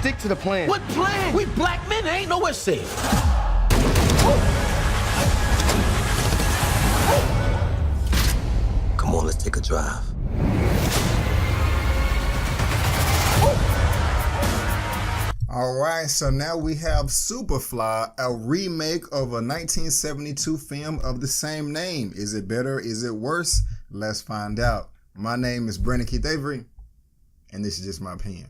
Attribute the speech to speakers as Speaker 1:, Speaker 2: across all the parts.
Speaker 1: stick to the plan.
Speaker 2: What plan? We black men ain't nowhere safe. Come on, let's take a drive.
Speaker 3: All right, so now we have Superfly, a remake of a 1972 film of the same name. Is it better? Is it worse? Let's find out. My name is Brandon Keith Avery, and this is just my opinion.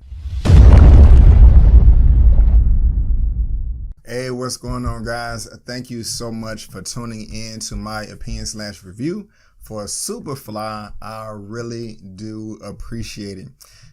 Speaker 3: Hey, what's going on, guys? Thank you so much for tuning in to my opinion/review for Superfly. I really do appreciate it.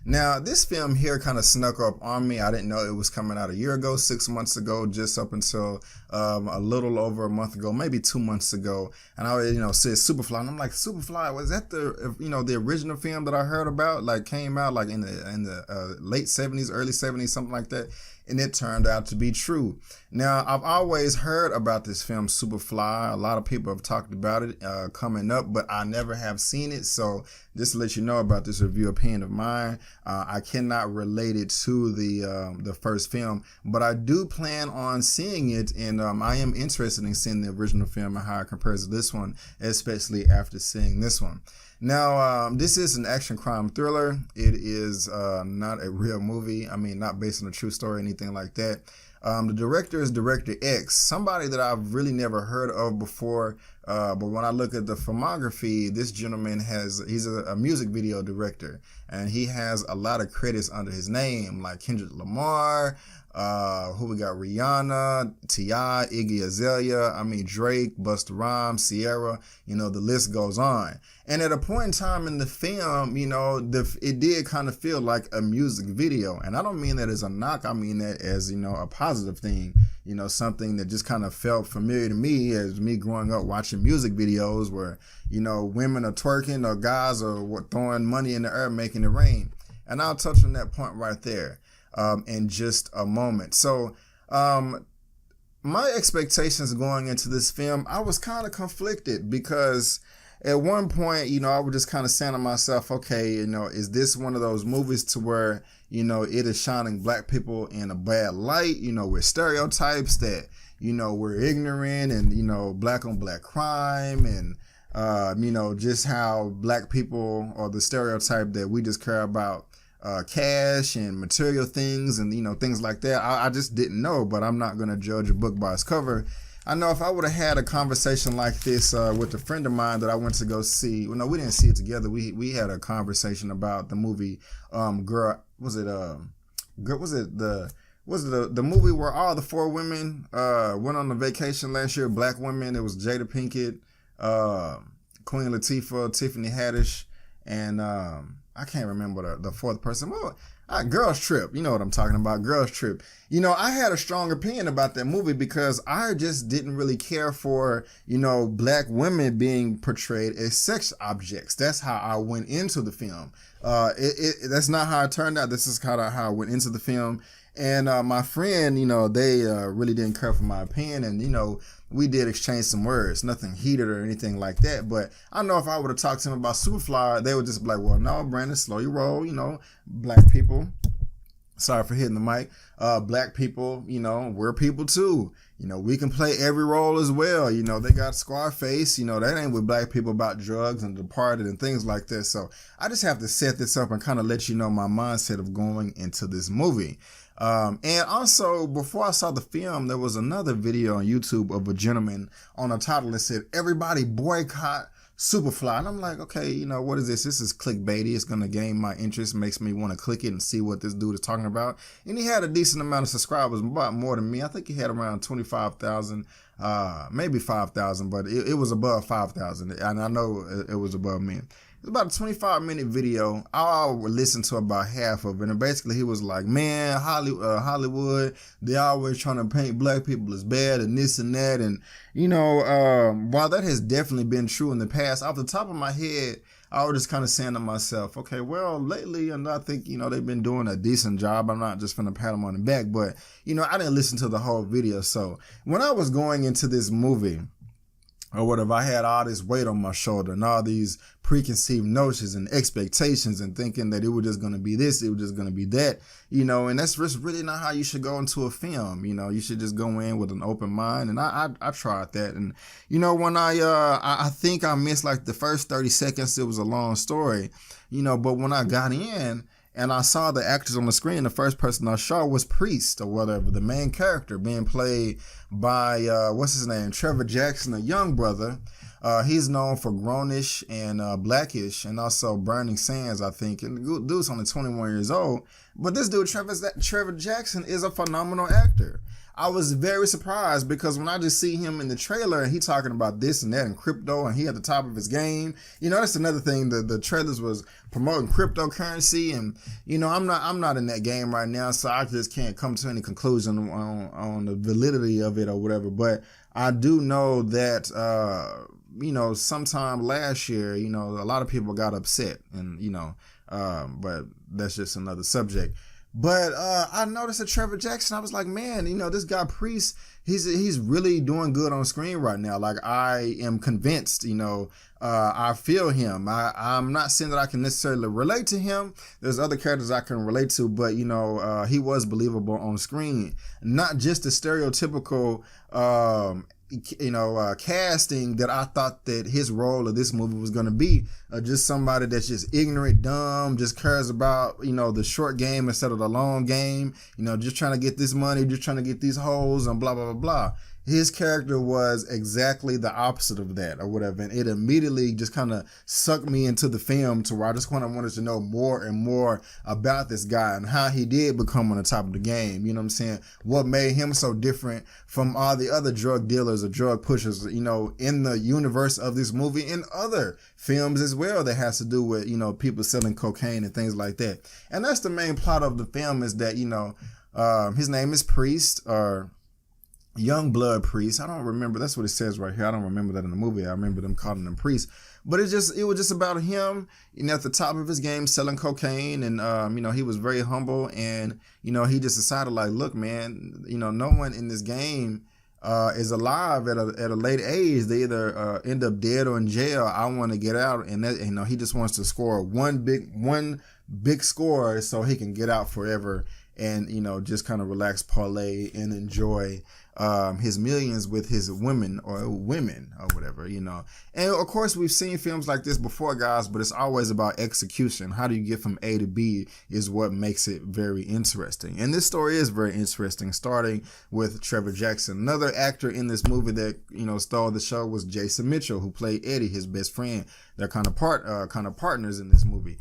Speaker 3: Now, this film here kind of snuck up on me. I didn't know it was coming out a year ago, 6 months ago, just up until a little over a month ago, maybe 2 months ago. And I, said Superfly, and I'm like, Superfly, was that the original film that I heard about? Like came out like in the late 70s, early 70s, something like that. And it turned out to be true. Now, I've always heard about this film, Superfly. A lot of people have talked about it coming up, but I never have seen it. So just to let you know about this review opinion of mine, I cannot relate it to the first film, but I do plan on seeing it, and I am interested in seeing the original film and how it compares to this one, especially after seeing this one. Now, this is an action crime thriller. It is not a real movie. I mean, not based on a true story or anything like that. The director is Director X, somebody that I've really never heard of before. But when I look at the filmography, this gentleman he's a music video director, and he has a lot of credits under his name, like Kendrick Lamar, who we got, Rihanna, T.I., Iggy Azalea, Drake, Busta Rhymes, Sierra, the list goes on. And at a point in time in the film, it did kind of feel like a music video. And I don't mean that as a knock, I mean that as, a positive thing, something that just kind of felt familiar to me as me growing up watching music videos where, women are twerking or guys are throwing money in the air, making it rain. And I'll touch on that point right there in just a moment. So my expectations going into this film, I was kind of conflicted because at one point, I was just kind of saying to myself, okay, is this one of those movies to where, it is shining black people in a bad light, with stereotypes that, we're ignorant and, black on black crime and, just how black people or the stereotype that we just care about cash and material things and, things like that. I just didn't know, but I'm not going to judge a book by its cover. I know if I would have had a conversation like this with a friend of mine that I went to go see, well, no, we didn't see it together. We had a conversation about the movie, was it the movie where all the four women went on a vacation last year, black women. It was Jada Pinkett, Queen Latifah, Tiffany Haddish, and I can't remember the fourth person. Well, Girls Trip. You know what I'm talking about, Girls Trip. I had a strong opinion about that movie because I just didn't really care for, black women being portrayed as sex objects. That's how I went into the film. That's not how it turned out. This is kind of how I went into the film. And my friend, they really didn't care for my opinion. And, we did exchange some words, nothing heated or anything like that. But I know if I would have talked to him about Superfly, they would just be like, well, no, Brandon, slow your roll. Black people. Sorry for hitting the mic. Black people, we're people too. We can play every role as well. They got Scarface. That ain't with black people about drugs and Departed and things like this. So I just have to set this up and kind of let you know my mindset of going into this movie. And also, before I saw the film, there was another video on YouTube of a gentleman on a title that said, "Everybody boycott Superfly." And I'm like, okay, what is this? This is clickbaity. It's going to gain my interest, makes me want to click it and see what this dude is talking about. And he had a decent amount of subscribers, about more than me. I think he had around 25,000, maybe 5,000, but it was above 5,000. And I know it was above me. It's about a 25-minute video. I'll listen to about half of it. And basically he was like, man, Hollywood, they always trying to paint black people as bad and this and that. And, while that has definitely been true in the past, off the top of my head, I was just kind of saying to myself, okay, well, lately, and I think, they've been doing a decent job. I'm not just going to pat them on the back, but, I didn't listen to the whole video. So when I was going into this movie, or whatever. I had all this weight on my shoulder and all these preconceived notions and expectations and thinking that it was just going to be this, it was just going to be that, and that's just really not how you should go into a film. You should just go in with an open mind. And I tried that. And, when I think I missed like the first 30 seconds, it was a long story, but when I got in, and I saw the actors on the screen, the first person I saw was Priest or whatever, the main character being played by, what's his name? Trevor Jackson, a young brother. He's known for Grownish and Blackish and also Burning Sands, I think. And the dude's only 21 years old. But this dude, Trevor Jackson, is a phenomenal actor. I was very surprised because when I just see him in the trailer and he talking about this and that and crypto and he at the top of his game, that's another thing. The trailers was promoting cryptocurrency and, I'm not in that game right now, so I just can't come to any conclusion on the validity of it or whatever. But I do know that, sometime last year, a lot of people got upset and, but that's just another subject. But I noticed that Trevor Jackson, I was like, man, this guy Priest, he's really doing good on screen right now. Like, I am convinced, I feel him. I'm not saying that I can necessarily relate to him. There's other characters I can relate to, but, he was believable on screen. Not just the stereotypical casting that I thought that his role of this movie was going to be. Just somebody that's just ignorant, dumb, just cares about, the short game instead of the long game, just trying to get this money, just trying to get these hoes and blah, blah, blah, blah. His character was exactly the opposite of that or whatever. And it immediately just kind of sucked me into the film to where I just kind of wanted to know more and more about this guy and how he did become on the top of the game. You know what I'm saying? What made him so different from all the other drug dealers or drug pushers, in the universe of this movie and other films as well that has to do with, people selling cocaine and things like that. And that's the main plot of the film is that, his name is Priest or Young Blood Priest. I don't remember. That's what it says right here. I don't remember that in the movie. I remember them calling him Priest. But it was just about him, at the top of his game selling cocaine. And, he was very humble. And, he just decided like, look, man, no one in this game is alive at a late age. They either end up dead or in jail. I want to get out. And that, he just wants to score one big score so he can get out forever. And, just kind of relax, parlay, and enjoy his millions with his women or whatever, And of course, we've seen films like this before, guys, but it's always about execution. How do you get from A to B is what makes it very interesting. And this story is very interesting, starting with Trevor Jackson. Another actor in this movie that, stole the show was Jason Mitchell, who played Eddie, his best friend. They're kind of partners in this movie.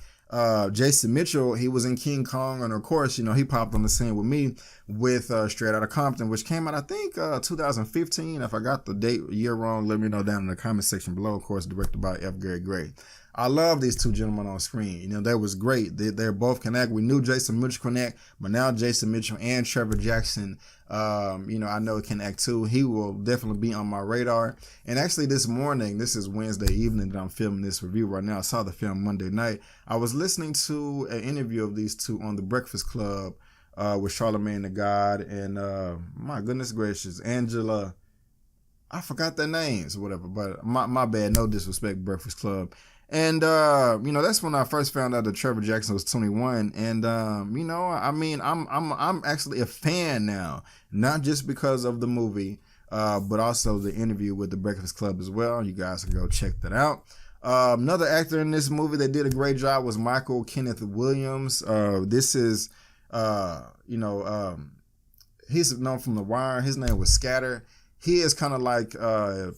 Speaker 3: Jason Mitchell, he was in King Kong, and of course, he popped on the scene with me with Straight Outta Compton, which came out, I think, 2015. If I got the year wrong, let me know down in the comment section below. Of course, directed by F. Gary Gray. I love these two gentlemen on screen. They was great. They're both can act. We knew Jason Mitchell can act, but now Jason Mitchell and Trevor Jackson, I know can act too. He will definitely be on my radar. And actually this morning, this is Wednesday evening that I'm filming this review right now. I saw the film Monday night. I was listening to an interview of these two on The Breakfast Club with Charlamagne the God and, my goodness gracious, Angela. I forgot their names or whatever, but my bad. No disrespect, Breakfast Club. And, that's when I first found out that Trevor Jackson was 21. And, I'm actually a fan now, not just because of the movie, but also the interview with The Breakfast Club as well. You guys can go check that out. Another actor in this movie that did a great job was Michael Kenneth Williams. This is, he's known from The Wire. His name was Scatter. He is kind of like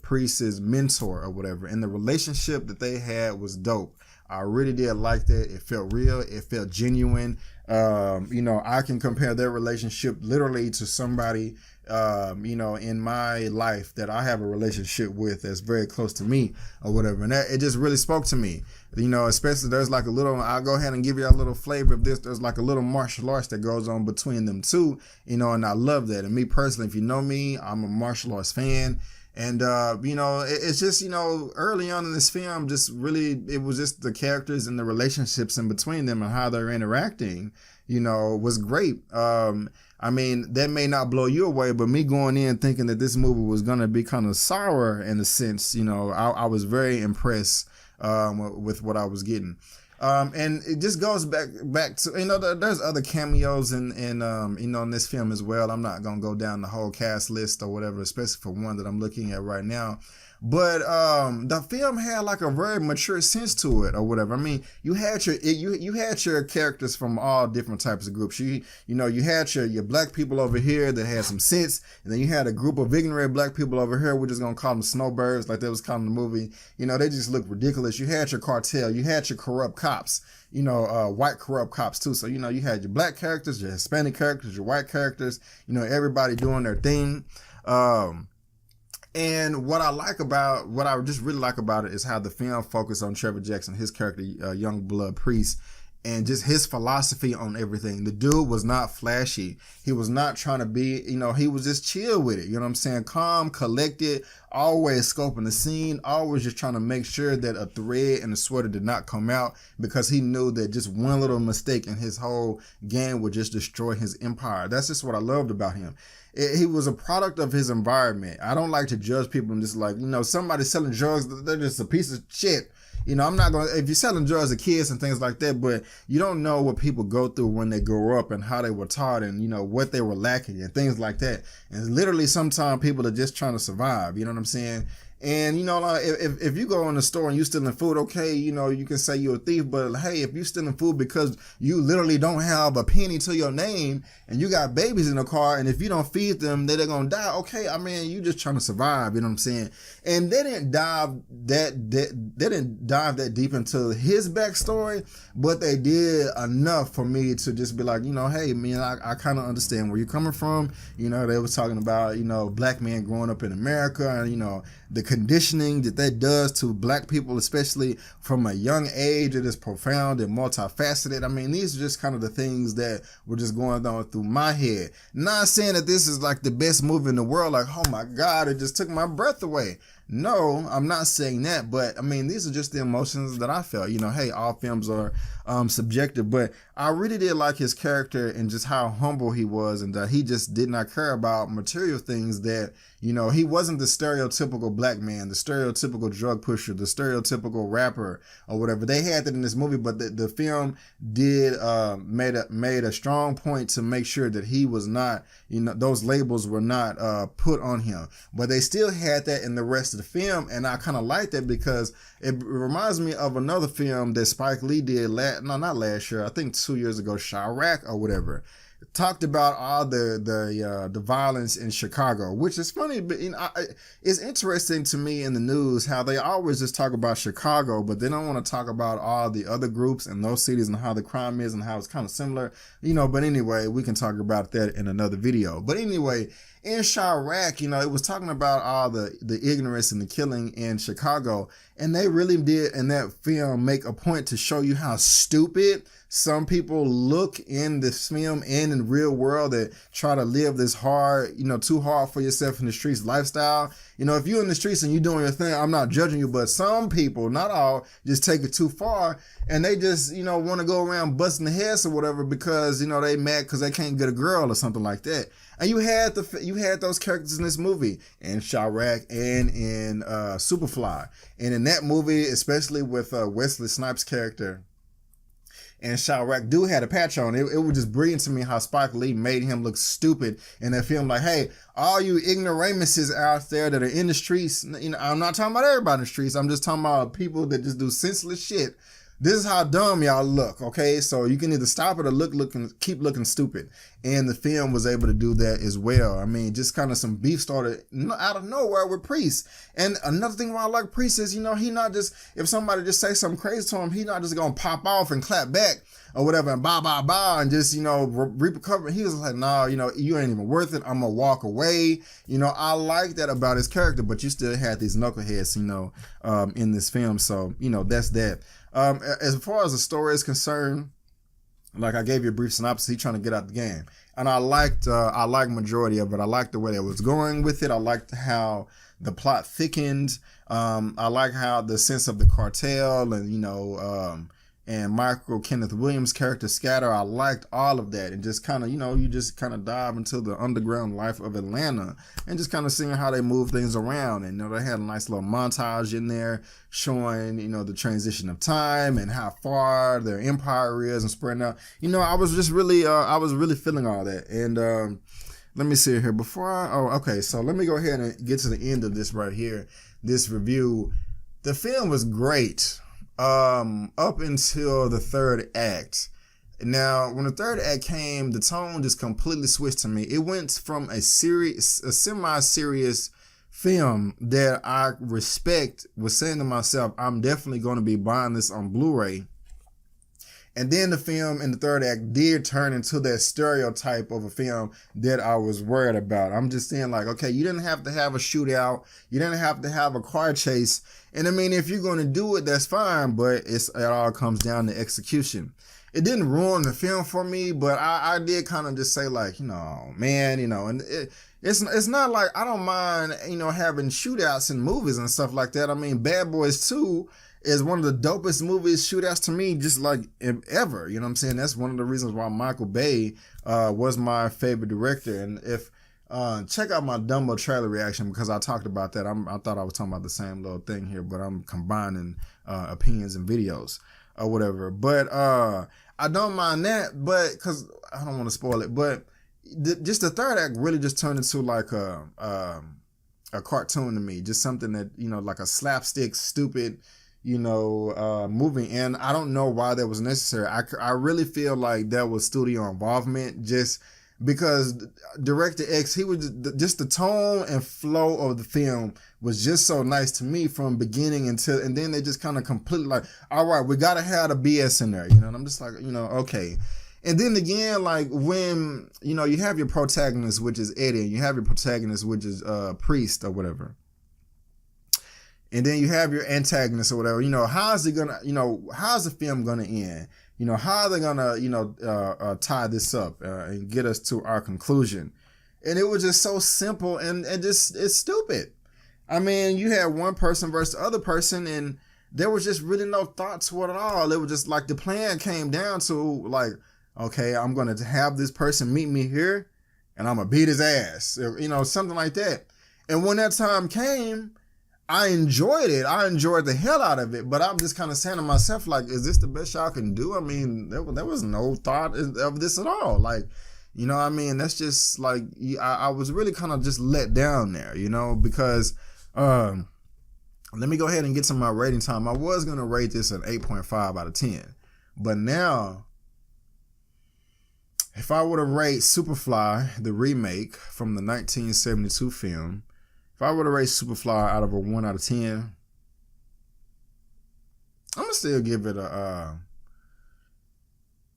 Speaker 3: Priest's mentor or whatever. And the relationship that they had was dope. I really did like that. It felt real. It felt genuine. I can compare their relationship literally to somebody, in my life that I have a relationship with that's very close to me or whatever. And it just really spoke to me. Especially there's like a little, I'll go ahead and give you a little flavor of this. There's like a little martial arts that goes on between them two, and I love that. And me personally, if you know me, I'm a martial arts fan. And, it's just, early on in this film, just really, it was just the characters and the relationships in between them and how they're interacting, was great. That may not blow you away, but me going in thinking that this movie was going to be kind of sour in a sense, I was very impressed with what I was getting. And it just goes back to, there's other cameos in this film as well. I'm not going to go down the whole cast list or whatever, especially for one that I'm looking at right now. But the film had like a very mature sense to it or whatever. I mean, you had your characters from all different types of groups. You had your black people over here that had some sense, and then you had a group of ignorant black people over here. We're just gonna call them snowbirds, like that was called in the movie. They just look ridiculous. You had your cartel. You had your corrupt cops. White corrupt cops too. So you had your black characters, your Hispanic characters, your white characters. Everybody doing their thing. And what I just really like about it is how the film focused on Trevor Jackson, his character, young blood priest, and just his philosophy on everything. The dude was not flashy. He was not trying to be, he was just chill with it. You know what I'm saying? Calm, collected, always scoping the scene, always just trying to make sure that a thread in the sweater did not come out, because he knew that just one little mistake in his whole game would just destroy his empire. That's just what I loved about him. He was a product of his environment. I don't like to judge people and just like, somebody selling drugs, they're just a piece of shit. I'm not going to, if you're selling drugs to kids and things like that, but you don't know what people go through when they grow up and how they were taught and, what they were lacking and things like that. And literally sometimes people are just trying to survive. You know what I'm saying? And, if you go in the store and you stealing food, okay, you can say you're a thief, but hey, if you stealing food because you literally don't have a penny to your name and you got babies in the car, and if you don't feed them, they're going to die. Okay. You just trying to survive. You know what I'm saying? And they didn't dive that deep into his backstory, but they did enough for me to just be like, hey, man, I kind of understand where you're coming from. They was talking about, black men growing up in America and, the conditioning that does to black people, especially from a young age. It is profound and multifaceted. These are just kind of the things that were just going on through my head. Not saying that this is like the best movie in the world, like, oh my God, it just took my breath away. No, I'm not saying that, but these are just the emotions that I felt. Hey, all films are subjective, but I really did like his character and just how humble he was, and that he just did not care about material things. That he wasn't the stereotypical black man, the stereotypical drug pusher, the stereotypical rapper or whatever. They had that in this movie, but the film did made a strong point to make sure that he was not, those labels were not put on him. But they still had that in the rest of the film, and I kind of like that because it reminds me of another film that Spike Lee did not last year, I think 2 years ago, Chirac or whatever. It talked about all the violence in Chicago, which is funny, but it's interesting to me in the news how they always just talk about Chicago, but they don't want to talk about all the other groups in those cities and how the crime is and how it's kind of similar, but anyway, we can talk about that in another video. But anyway, in Chirac, it was talking about all the ignorance and the killing in Chicago. And they really did in that film make a point to show you how stupid some people look in this film and in the real world that try to live this hard, too hard for yourself in the streets lifestyle. If you're in the streets and you're doing your thing, I'm not judging you, but some people, not all, just take it too far and they just, want to go around busting the heads or whatever because, they mad because they can't get a girl or something like that. And you had those characters in this movie, in Chirac and in Superfly. And in that movie, especially with Wesley Snipes' character, and Chirac do had a patch on. It was just brilliant to me how Spike Lee made him look stupid in that film. Like, hey, all you ignoramuses out there that are in the streets, I'm not talking about everybody in the streets. I'm just talking about people that just do senseless shit. This is how dumb y'all look, okay? So you can either stop it or keep looking stupid. And the film was able to do that as well. Just kind of some beef started out of nowhere with Priest. And another thing why I like Priest is, he not just, if somebody just say something crazy to him, he not just gonna pop off and clap back or whatever and bah, and just, recover. He was like, nah, you ain't even worth it. I'm gonna walk away. I like that about his character, but you still had these knuckleheads, in this film. So, that's that. As far as the story is concerned, Like I gave you a brief synopsis. He's trying to get out the game, and I liked majority of it. I liked the way it was going with it. I liked how the plot thickened. I like how the sense of the cartel and and Michael Kenneth Williams' character Scatter. I liked all of that, and just kind of you just kind of dive into the underground life of Atlanta and just kind of seeing how they move things around. And they had a nice little montage in there showing the transition of time and how far their empire is and spreading out. I was just really feeling all that. And let me see here so let me go ahead and get to the end of this right here. This review. The film was great up until the third act. Now, when the third act came, the tone just completely switched to me. It went from a semi-serious film that I respect, was saying to myself, I'm definitely going to be buying this on Blu-ray. And then the film in the third act did turn into that stereotype of a film that I was worried about. I'm just saying, like, okay, you didn't have to have a shootout. You didn't have to have a car chase. And I mean, if you're going to do it, that's fine. But it all comes down to execution. It didn't ruin the film for me, but I did kind of just say, like, man, and it's not like I don't mind, having shootouts in movies and stuff like that. I mean, Bad Boys 2 is one of the dopest movies, shootouts to me, just like ever. You know what I'm saying? That's one of the reasons why Michael Bay was my favorite director. And if check out my Dumbo trailer reaction, because I talked about that. I thought I was talking about the same little thing here, but I'm combining opinions and videos or whatever. But I don't mind that, but because I don't want to spoil it. But just the third act really just turned into like a cartoon to me, just something that like a slapstick, stupid. Movie, and I don't know why that was necessary. I really feel like that was studio involvement, just because Director X, he was just the tone and flow of the film was just so nice to me from beginning and then they just kind of completely like, all right, we gotta have the BS in there, and I'm just like, okay. And then again, like when you have your protagonist, which is Eddie, and you have your protagonist, which is Priest or whatever. And then you have your antagonist or whatever. How's the film gonna end? How are they gonna tie this up and get us to our conclusion? And it was just so simple and it's stupid. I mean, you had one person versus the other person, and there was just really no thought to it at all. It was just like the plan came down to like, okay, I'm gonna have this person meet me here, and I'm gonna beat his ass, something like that. And when that time came, I enjoyed it. I enjoyed the hell out of it. But I'm just kind of saying to myself, like, is this the best y'all can do? I mean, there was no thought of this at all. Like, that's just like, I was really kind of just let down there, because let me go ahead and get to my rating time. I was going to rate this an 8.5 out of 10. But now, if I were to rate Superfly, the remake from the 1972 film, if I were to rate Superfly out of a 1 out of 10, I'm gonna still give it a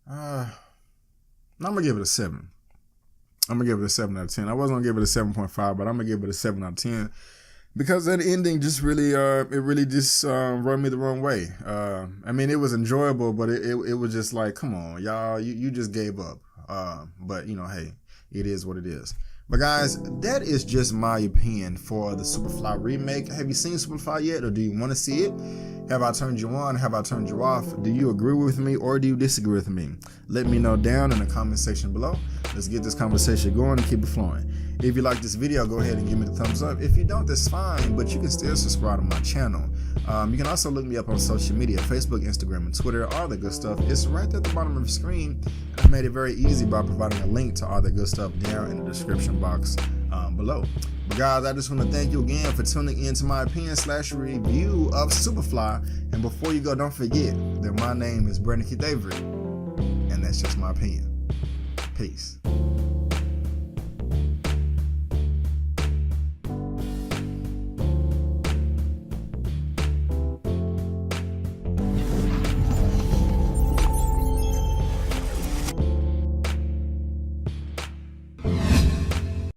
Speaker 3: I'm gonna give it a 7. I'm gonna give it a 7 out of 10. I wasn't gonna give it a 7.5, but I'm gonna give it a 7 out of 10 because that ending just really rubbed me the wrong way. I mean, it was enjoyable, but it was just like, come on, y'all, you just gave up. But hey, it is what it is. But guys, that is just my opinion for the Superfly remake. Have you seen Superfly yet, or do you want to see it? Have I turned you on? Have I turned you off? Do you agree with me, or do you disagree with me? Let me know down in the comment section below. Let's get this conversation going and keep it flowing. If you like this video, go ahead and give me the thumbs up. If you don't, that's fine, but you can still subscribe to my channel. You can also look me up on social media, Facebook, Instagram, and Twitter, all the good stuff. It's right there at the bottom of your screen. I made it very easy by providing a link to all the good stuff down in the description box below. But guys, I just want to thank you again for tuning in to my opinion/review of Superfly. And before you go, don't forget that my name is Brandon Keith Avery, and that's just my opinion. Peace.